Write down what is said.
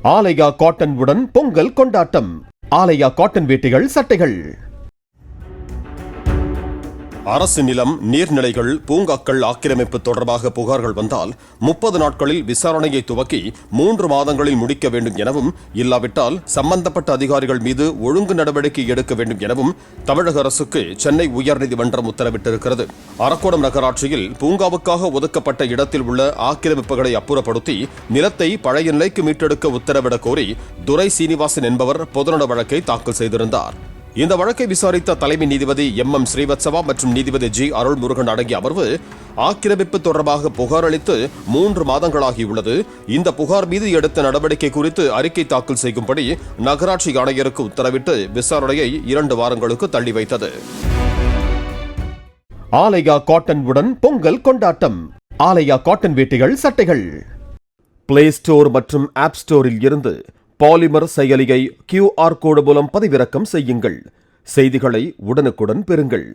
ஆலயா cotton உடன் பொங்கல் கொண்டாட்டம். ஆலயா cotton வேட்டிகள், சட்டைகள். அரசு நிலம், நீர்நிலைகள், பூங்காக்கள் ஆக்கிரமிப்பு தொடர்பாக புகார்கள் வந்தால் 30 நாட்களில் விசாரணையை துவக்கி 3 மாதங்களில் முடிக்க வேண்டும் எனவும், இல்லாவிட்டால் சம்பந்தப்பட்ட அதிகாரிகள் மீது ஒழுங்கு நடவடிக்கை எடுக்க வேண்டும் எனவும் தமிழக அரசுக்கு சென்னை உயர்நீதிமன்றம் உத்தரவிட்டிருக்கிறது. அரக்கோணம் நகராட்சியில் பூங்காவுக்காக ஒதுக்கப்பட்ட இடத்தில் உள்ள ஆக்கிரமிப்புகளை அப்புறப்படுத்தி நிலத்தை பழைய நிலைக்கு மீட்டெடுக்க உத்தரவிடக் கோரி துரை சீனிவாசன் என்பவர் பொதுநல வழக்கை தாக்கல் செய்திருந்தார். இந்த வழக்கை விசாரித்த தலைமை நீதிபதி M.M. ஸ்ரீவத்சவா மற்றும் நீதிபதி G. அருள்முருகன் அடங்கிய அமர்வு, ஆக்கிரமிப்பு தொடர்பாக புகார் அளித்து 3 மாதங்களாகியுள்ளது. இந்த புகார் மீது எடுத்த நடவடிக்கை குறித்து அறிக்கை தாக்கல் செய்யும்படி நகராட்சி ஆணையருக்கு உத்தரவிட்டு விசாரணையை 2 வாரங்களுக்கு தள்ளி வைத்தது. ஆலயா காட்டன் உடன் பொங்கல் கொண்டாட்டம். ஆலயா காட்டன் வேட்டிகள், சட்டைகள். பிளே ஸ்டோர் மற்றும் ஆப் ஸ்டோரில் இருந்து பாலிமர் செயலியை QR கோடு மூலம் பதிவிறக்கம் செய்யுங்கள். செய்திகளை உடனுக்குடன் பெறுங்கள்.